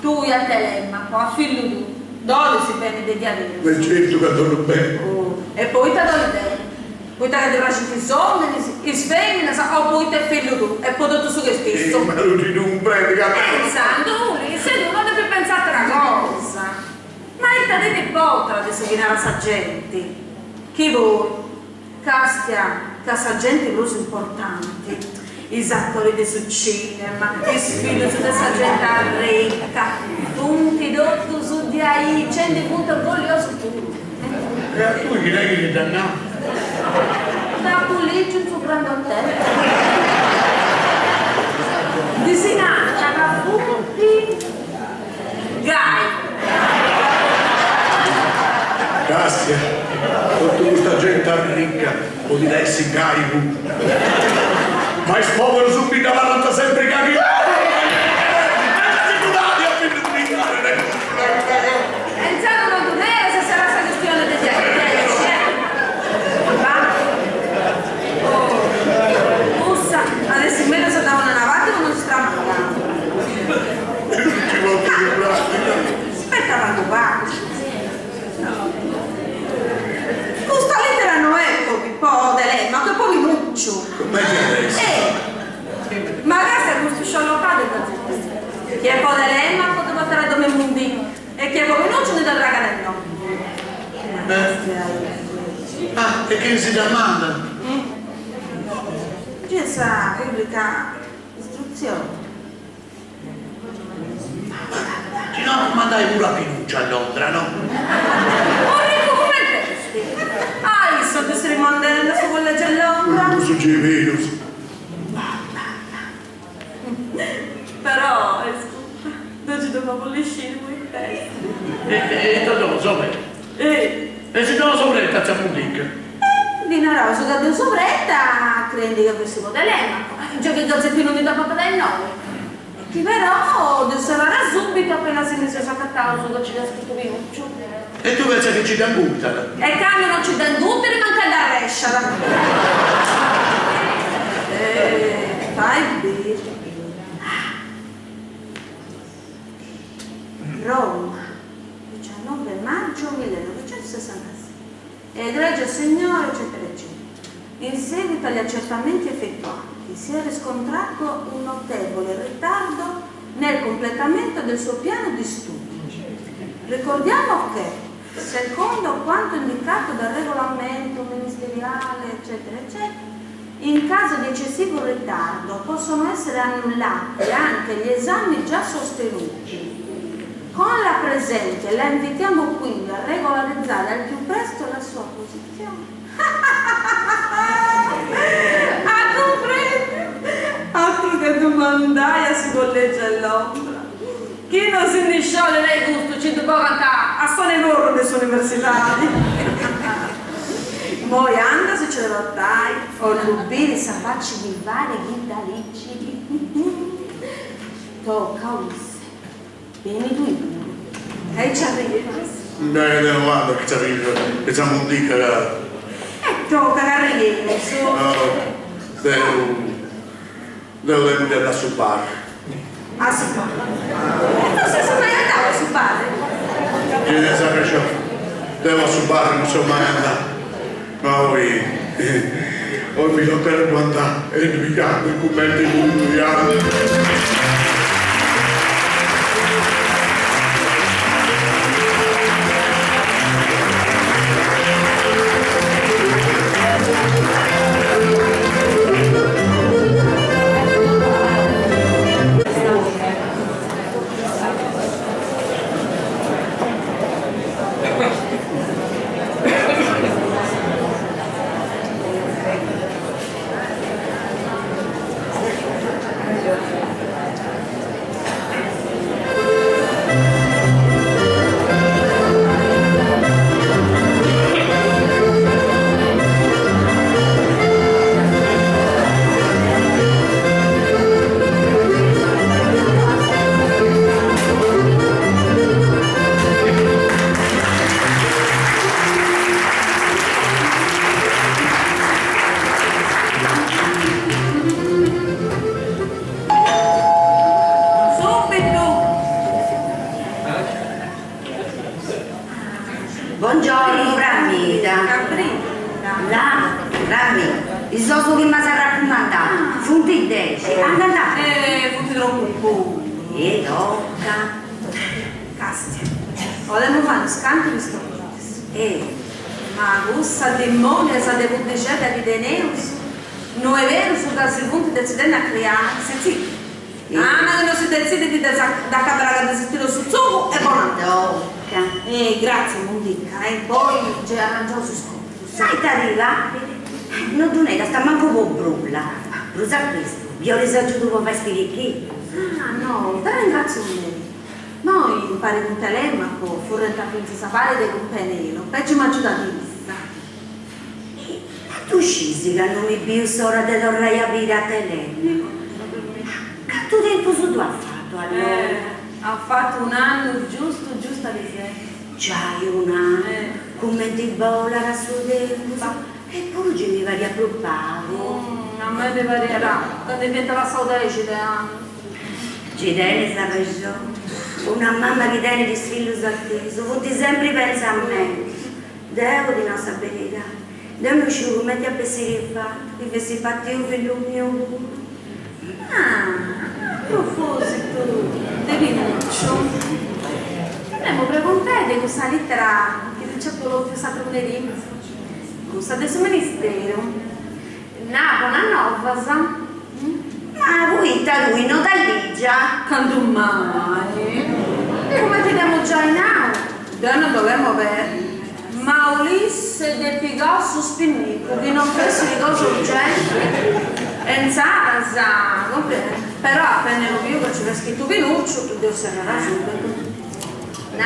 Tu a Telemaco, a figlio tu, dove si viene degli averi? Quel certo che dormo bene. E poi te dove bene. Poi te che dovrai i soldi, i femmine, o poi te figlio tu, e poi tutto su che stesso. Ma non ti non predica. Pensando, se tu non devi pensare a una cosa. Ma il te devi potra di seguire la saggenti. Chi vuoi? Casagenti cose importanti, i attori del cinema, i figli su questa gente ricca, punti d'otto su di ai, 100 punti orgoglioso tu. E a tu chi lei che dannato? Da Puliggio in suo grande hotel. Di Sinaccia, Raffutti, Gai. Castia, tutta questa gente ricca, o di essi carico. Ma il povero subito avanti sempre carico. Enzano non doveva se sarà la questione degli Mussa, adesso in meno se davano una navata o non si sta mandando. Ci vuole più Aspetta quando va. Questa lettera non è po' de ma che poi muccio. Come adesso? Ma adesso è questo sciallocato da Chi è po' dilemma poteva fare come Mundi e chi è po' venuto ne da Draganello. Ah, e che si domanda? Questa pubblica istruzione. No, mandai pure a Pinuccia a Londra, no? Enrico, come vesti? Ah, io so che si rimandando su quella già Londra. Non so c'è Venus. Però, non ci dobbiamo polliscire voi in testa. E tanto lo so, e se non lo so, c'è un dick. Di una rosa da due sovretta, crendi che avessimo dilemma. Già che Gazzettino mi dà papà del nome. Ti però deserrà subito appena si mise a saccattare su che ci ha scritto Pinuccio. E tu pensi che ci dà buttala? E il cambio non ci dà tutti, manca la rescia. Fai bene. Roma, 19 maggio 1966. Egregio Signore, eccetera, eccetera. In seguito agli accertamenti effettuati, si è riscontrato un notevole ritardo nel completamento del suo piano di studi. Ricordiamo che, secondo quanto indicato dal regolamento ministeriale, eccetera, eccetera, in caso di eccessivo ritardo possono essere annullati anche gli esami già sostenuti. Con la presente la invitiamo quindi a regolarizzare al più presto la sua posizione. A comprendere! Altro che domandaia si colleggia a Londra. Chi non si indisciole lei gusto ci può cantare a suone loro delle sue universitari. Poi anda se ce le lottai o lubire sa facci di vari ghidalici. Tocca usse. Vieni tu. E ci arrivi. Non guarda che ci arriva, che siamo un dick. Tocca che arrivi, su. Devo andare a subare. Ah, sì. Non sei mai andato a subare? Che ne sa ciò? Devo subare, non sono mai andato. Ma poi mi sono per andare e mi chiamo i commenti culturali. Buongiorno, Ramita. Rammi, il soso che mi sa raccomandato. Funti 10. Andate. Funti troppo. E tocca. Casti. Volevo fare un scambio di storie. Ma questa demonia sa de pubblicità di Deneus. Non è vero su che si punti decidendo a creare. Senti. Ah, ma che non si decide di da camera che si tira sul zucco e buona. Tocca. Grazie, Mondica. E poi ci arrangiamo su scontro. Sai, Tarila, non tu ne sta manco un brulla. Brusa questo. Io le so tu come fai spiricchi. Ah, no, te ringrazio lei. Noi impari un telemaco, furrenta princesa pare del companino, peggio mi aiuta di vista. Tu scisi che non mi più sora te torrai a dire a telemaco. Quanto tempo su tu ha fatto allora? Ha fatto un anno giusto a riserva. C'hai un anno, come ti vola su tempo, e poi ci mi vai a preoccupare. A me mi varierà, quando diventa la saudade ci danno. Ci tieni sta ragione. Una mamma che tiene di figlio atteso, tutti sempre pensa a me. Devo di nostra verità. Devo uscire come ti ha pensato il fatto, che si fatti un figlio mio. Ah, tu fossi tu. De Pinuccio. Abbiamo precontare questa lettera che dice quello che sta prendendo. Questa del suo ministero. Una novasa. Ma lui non da lì già. Quando mai? Come teniamo già in aula? Noi non dovremmo avere. Ma Ulisse del Picasso spinnico, che non pensi di cose urgenti. E in casa, però appena lo io che c'era scritto Pinuccio, tu devi osservare subito. No,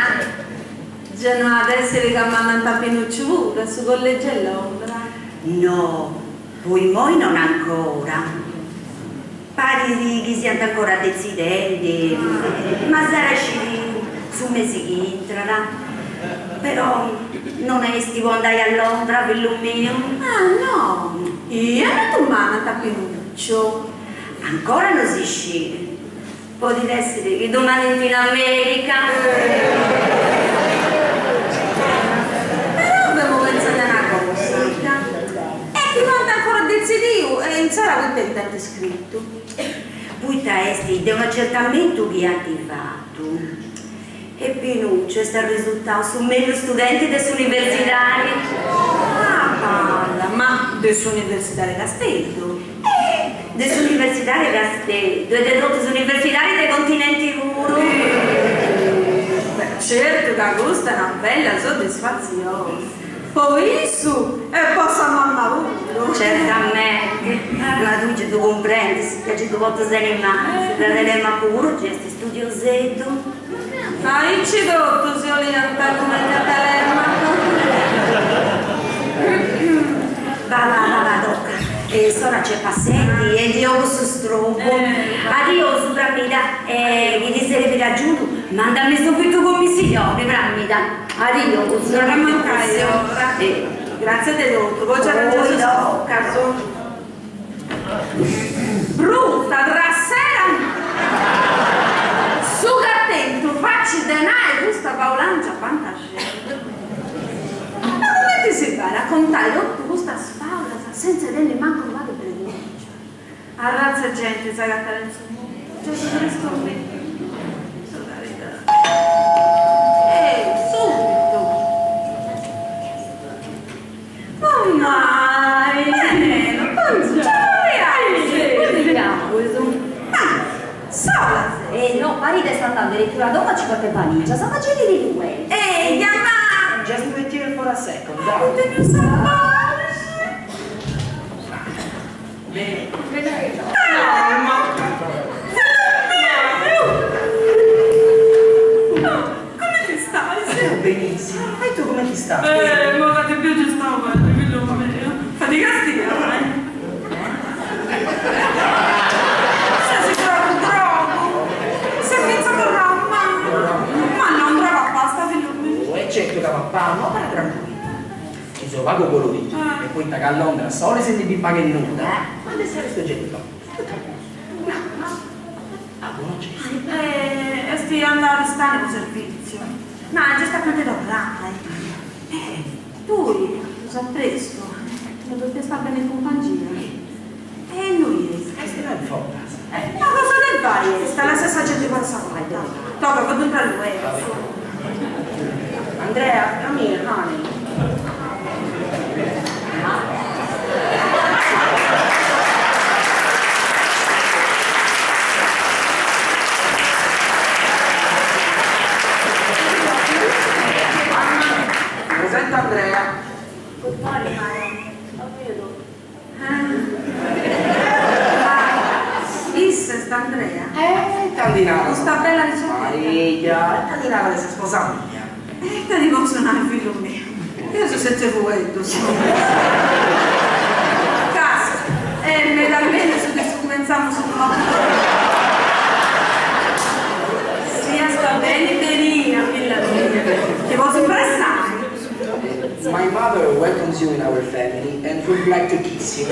già non adesso che mamma Pinuccio pure, su collegio a Londra. No, poi noi non ancora. Pare che siamo ancora decidenti, ma sarà su mesi che entrerà. Però non è estivo andare a Londra per lo mio. Ah no, io non ti mando a Pinuccio. Ancora non si sceglie. Può essere che domani in America. Però abbiamo pensato a una cosa. E ti manda ancora decidivo e in sala quel tempo scritto. Poi testi di un accertamento che ha fatto. E Pinuccio sta il risultato su meglio studenti dell'università. Ah, palla, ma dell'università di Castello. Dell'università di Castello e delle rotte universitarie dei continenti loro. Certo che questa è una bella soddisfazione. Poi su, e posso mamma pure. Certamente, ma tu comprendi che ci volte sei animato, se te ma pure, gesti studiosetto. Ah, io ci do se ho orientato come a Telemaco. Va, tocca. E ora c'è passetti e Dio questo strobo. Addio, su Bramida. E chi ti serve raggiunto, mandami subito commissione, Bramida. Addio, questo Non mi mancare ora. Grazie di tutto, voi ci avete già caso. Brutta, trasera. Su che attento, facci denaro, questa Paolancia fantascienza. Ma come ti si fa a contare tutto questa spaula senza tenere manco un vago preduccio? A razza gente, sai che nel suo mondo, cioè se ne sto qui. Subito! Oh mai! Bene, sola! No, Paride sta andando addirittura dopo ci fate valigia, sta facendo di due. Chiama! Just wait here for a second, Non dai. te ne sapere! Bene. Calma! Come ti stai? Benissimo. E tu come ti stai? Ma che più ci stavo bene, figlio mio. Fatti castigare, sei sicuro troppo? Sei pensato a mamma? Ma non trova pasta, figlio mio. E certo che papà, no, ma tranquillo. Mi sono vago colorito. E poi che a Londra solo se ne vi paga in nuda. Ma adesso resto gente. Ah, buono c'è. E stai andando a restare con servizio. No, è giusto che ti do poi, lo so presto, non dovete stare bene in compagnia. E noi? Stai in fondo. Ma cosa ne fai? Sta la stessa gente passa qua. Tocca, vado entrare lui. Andrea, cammina, mani. Presenta Andrea. Good morning, Mario. How are you doing? Issa sta Andrea. Candinata. Questa bella ricetta. Maria, Candinata si sposa mia. Te devo suonare, figlio mio. Io sono senza fumetto, Casa. E me da bene su che cominciamo su Sia sta bene teria, figlia mia. Ti posso impressare? My mother welcomes you in our family and would like to kiss you.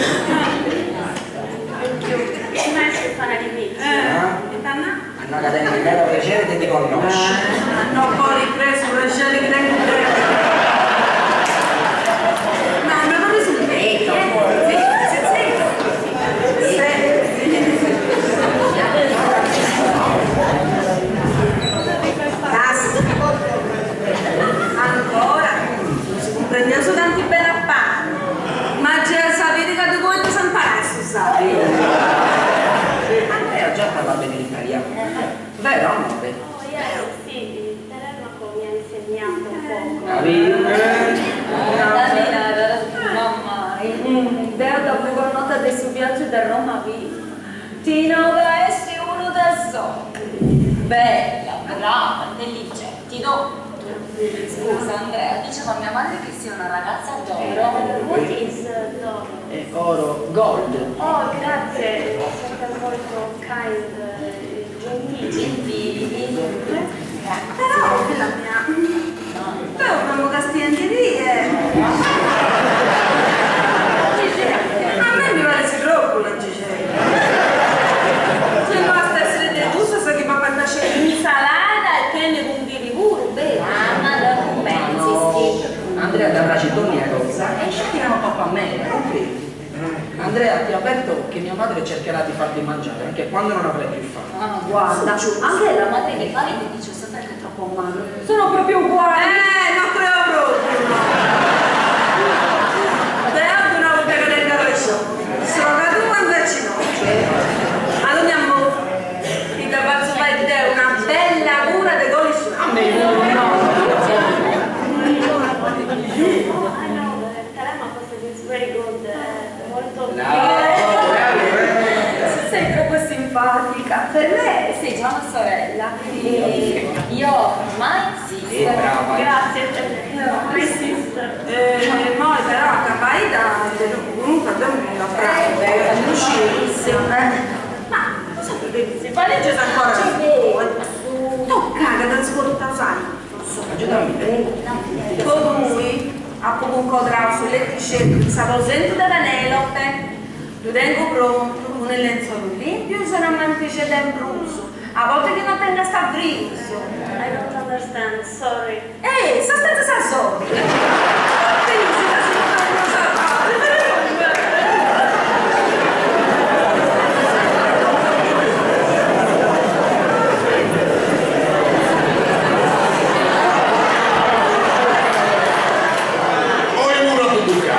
Come si fa la limite? E tanna? Anna Catena, mi vero piacere che ti conosci. No, poi ripreso, lasciare che tengo ma non ho preso un petto. Vero, amore? Oh, sì, Telemaco mi ha insegnato un poco. Mamma, Beata pure nota del suo viaggio da Roma via. Ti innamoresti uno da solo. Bella, brava, intelligente, no? Scusa Andrea, diceva mia madre che sei una ragazza d'oro. What is dog? Oro, gold. Oh, grazie, siete molto kind, gentili. Però, figlia mia, noi abbiamo castiglierie. A me mi pare si preoccupa, Giselle. Se no, a essere delusa, sa che papà nasce insalata e prende con di ricuro, bene. Ma non pensi, Andrea da Racitoni a cosa e scegliamo papà a me, non credi? Andrea ti ha avverto che mia madre cercherà di farti mangiare anche quando non avrai più fame. Ah, guarda, anche la madre di Fari mi dice sempre che è troppo magro. Sono proprio uguali. Non credo proprio. Beato una volta che nel carresso. Sono caduto andarci no. Allora mia amore, ti faccio vedere una bella cura di goli su. A me no. I know that Telemaco is very good, molto Sei troppo simpatica. Per me sei già una sorella. E io ormai insisto. Brava. Grazie, my sister. Noi però a Capaita comunque abbiamo una frase, ma si pareggia ancora tocca che non si può tutta usare. Comunque a poco incontrato sulle t-shirt s'aposento dell'anelope lo tengo pronto con il lenzuolo limpio se non mantice dembruso a volte che non tenga sta friso. I don't understand, sorry. Sta stata sa sopra. Poi una pubblica.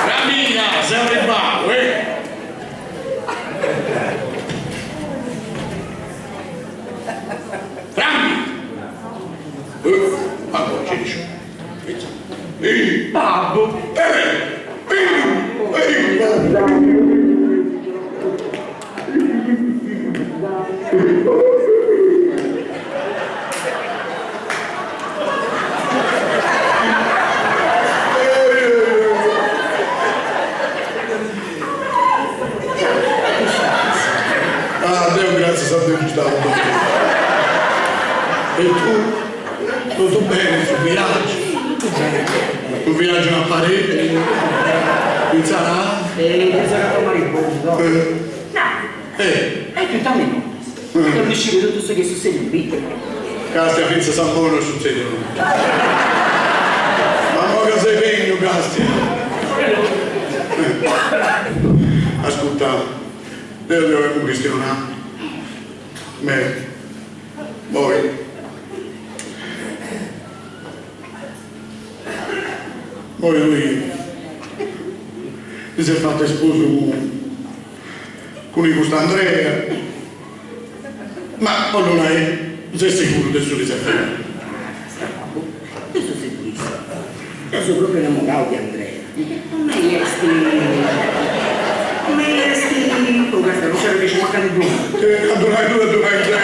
Ramina, sei arrivato, Rammi! Ma poi c'è dice. Babbo! Ah, Dio grazie, Santo Gustavo. E tu? Tutto bene, sul viaggio? Un viaggio a Parigi? In Sarà? Bisogna tomare il buono. E tutto a me. Non riuscivo tutto questo che succede qui. Castia finza San Buono succede. Ma mo che sei pegno, Castia? Ascolta, io devo un cristiano. Me. Voi. Poi lui mi si è fatto sposo con il questo Andrea, ma allora non sei sicuro del suo riservato? Io sono sicurissimo. Io sono proprio innamorato di Andrea. Non mi resti... Non mi resti... Oh, guarda, non c'era invece mancare il buono. Adorai Andrea.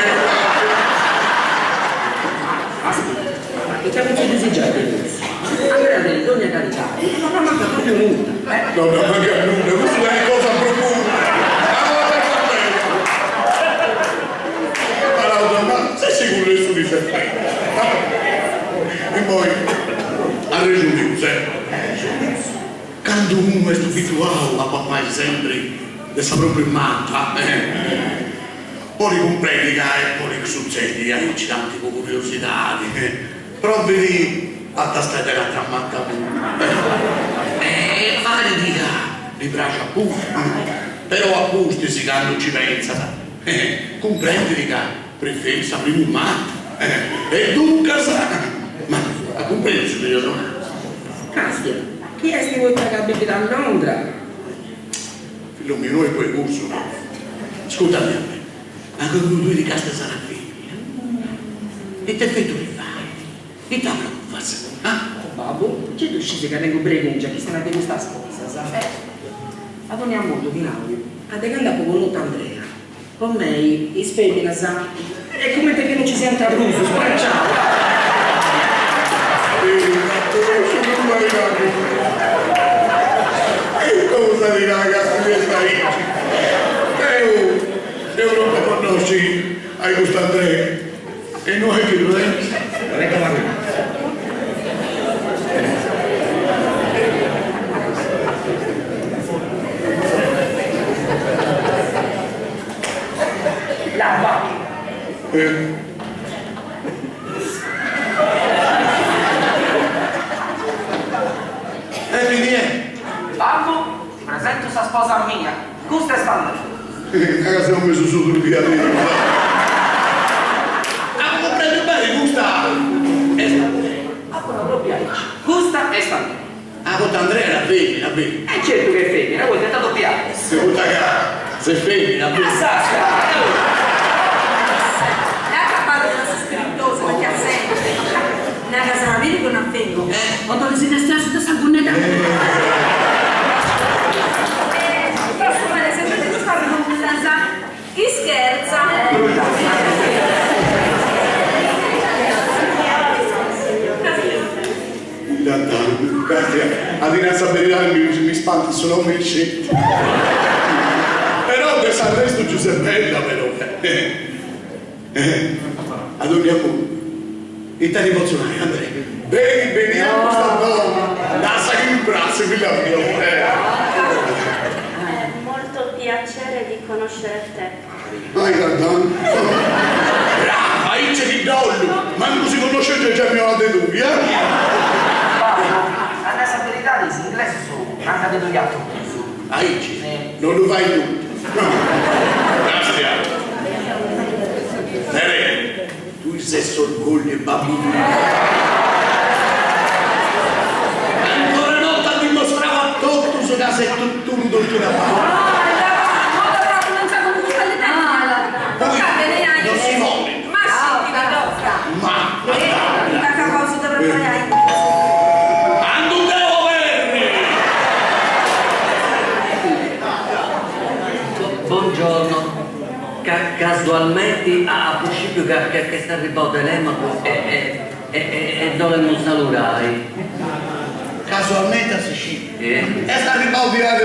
Aspetta, ma che capisci desigiare di questo? Andrea delle donne a carità, non ha mancato proprio nulla. Non manca nulla, questa è una cosa profonda. Ma sei sicuro del suo riservato? E poi, a Reggio quando uno è abituato a papà sempre, le sa proprio in matta, poi comprendi che poi che succede, ci danno tipo curiosità, però vedi a tastare che tra matta fare di li braccia appunto, però a posti si quando ci pensa, comprendi che preferisce prima un matto, e tu casa, ma comprendi se io non Castia, chi è che vuoi che abiti da Londra? figlio mio, noi poi corso, no? Ascoltami a me, ma con due di casta sarà femmina. E te fai tu che fai? E ti preoccupasi? Babbo, c'è tu scesi che vengo breguncia, chi se ne deve questa sposa, sa? Ma torniamo molto, Pinaudio. A te che andavo con Lotta Andrea. Con me, i sfemmina, sa? È come te che non ci sia entrato Bruso, spacciato. Cosa di ragazzi di Sparici? Se non lo conosci, hai questo Andrea. E noi che lo è? Non è che va Babbo, ti presento sa sposa mia. Gusta e standard. Ragazzi, ho messo su sul via di comprendo bene, Gusta e Andrea. Ancora proprio amici. Gusta e standard. Con Andrea era femmina, bene. Certo che è femmina, voi siete doppiati. Seconda gara, se femmina, bene. Perché ha sempre una casa vedi con affetto quando le si destinasse da sanguinetà sempre che sta riconoscenza chi scherza a dinanzi a verità mi spanta solo un scelti però per San Resto Giuseppella però ad ogni amore e te ne emozionare Andrea veniamo questa donna la sai in braccio figlio mio Molto piacere di conoscere te. vai cantando brava io c'è di dollo ma non si conosce già mio de tu Adesso a verità in inglese su anche di due altri. Aici non lo fai tu Nastia Tere tu sei sorgoglio e bambino ancora una volta dimostravo a tutto su casa e tutto un dolce da fare non si vuole ma ando devo vermi Buongiorno. Casualmente a principio che sta arrivato l'emaco e dovremmo salutare. casualmente a Sicilia Eh? e sta arrivando di là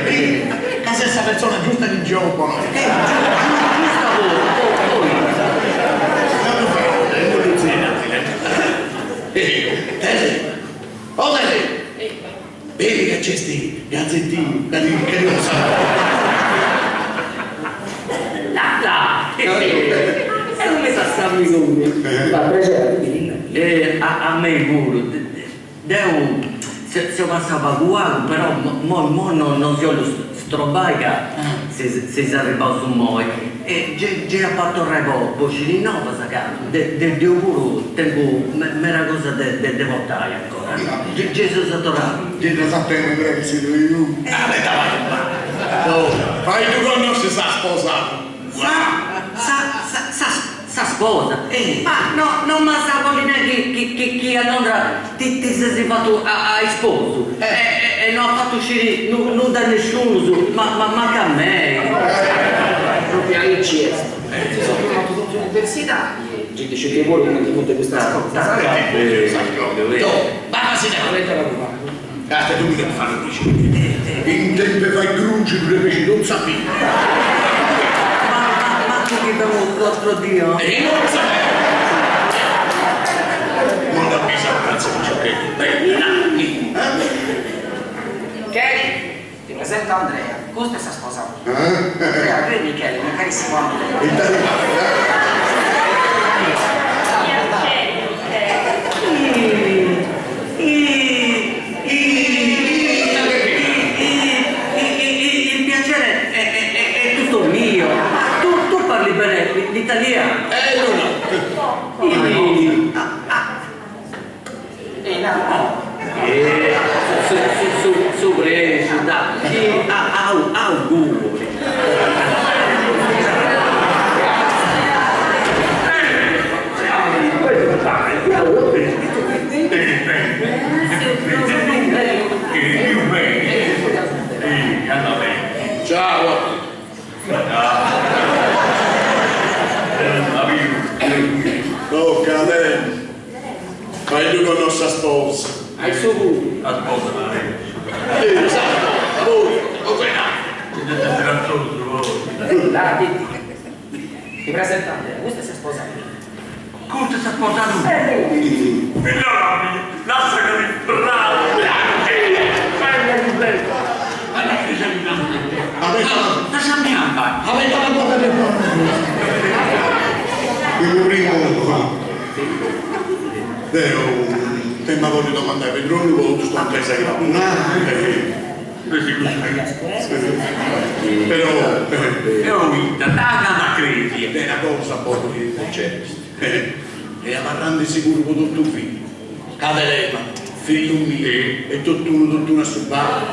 di la stessa persona giusta di gioco Giusto voi. non lo fai non lo Tele oh Tele vedi che c'è sti gazzettini che non sanno E come sta sta amico? Va piacere, A me pure. Devo se passava guardo però mo non si ho strobaica se si arriva su moi e già fatto il revo ci nuova sacato del dio pure tempo mera cosa de votai ancora Gesù Satorano Gesù sappiamo che si deve tu fai tu con noi si sa sposato sa sposa ma no non mi sa neanche che a Londra ti sei fatto a sposo e non ha fatto uscire non da nessuno ma che a me proprio io ci sono tornato tutte l'università e ci dice che vuole una di tutte queste cose. ma si deve Cazzo, tu mi devi fare un ricevere. In tempo fai grunci, tu le feci non sapevi. Ma tu che abbiamo l'altro Dio? E non lo sapevo. Non ho bisogno, grazie a ciò Kelly, ti presento Andrea. Gusta e sta sposa. Andrea, credi Kelly, mio carissimo Andrea. Il Danimarca. Il piacere è tutto mio. Tu parli bene l'italiano. Su Brescia, dai. Auguri. bene. Meglio con nostra sposa. Hai il suo culo. La sposa la regge. Sa, voi, cos'è? Siete graziosi voi. Là, ti presenta Andrea, questa si è sposata. Cosa sta portando? Figliola mia, lasciami di bravo. Sta bianca. Avete la porta del mondo. Il primo Deo, te mi voglio domandare, vedrò un volto sto in presa grave. Però, Io vita, da crisi. è una cosa poco di certo. E amarrando sicuro con tutto un figlio. Cadelema, figlio mio, e tutto a subare.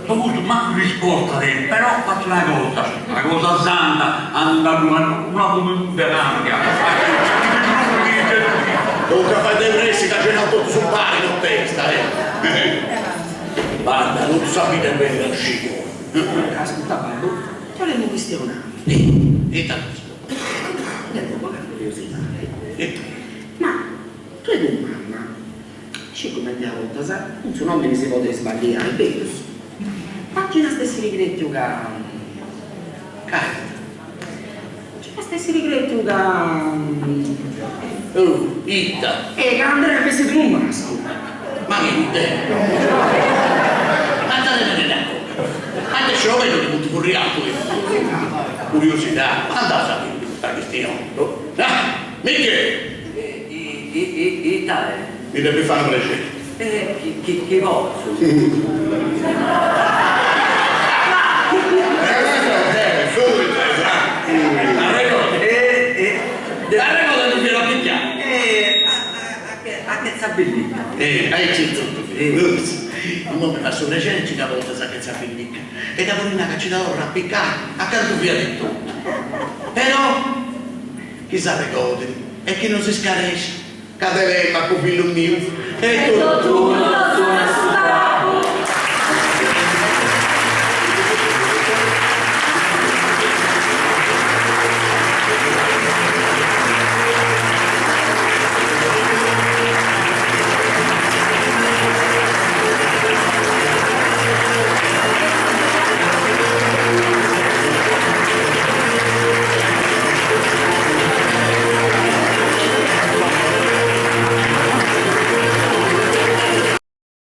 Non ho avuto manco risposta, però faccio una cosa santa, andando una comunità. Tocca fare dei pressi che c'è tutto sul pari, non testa, Guarda, non sapete bene lo scico. Ascolta, Babbo, volevo questionare. E tanto. Devo una curiosità. Ma tu e tua mamma, ci come abbiamo volta, sa, un suo nome si può sbagliare, è vero? Ma ci stessi ricretti che... Ci stessi ricretti che... Oh, Ita, che Andrea pensi più un maschio. ma che intendo? Andatevene da qua. Anche ce lo vedo di tutti furriato. Curiosità, andate a sapere questa questione. Miche! Italia. Mi deve fare un piacere. Che posso? La regola non te la picchiare. A che sta bellina? Hai tutto. Non mi passo recente una volta sa che sta bellina. E da una che ci dà ora a piccare, accanto via di tutto. Però, chi sa le cose e chi non si scaresce. Cadelema con figlio mio. E tutto.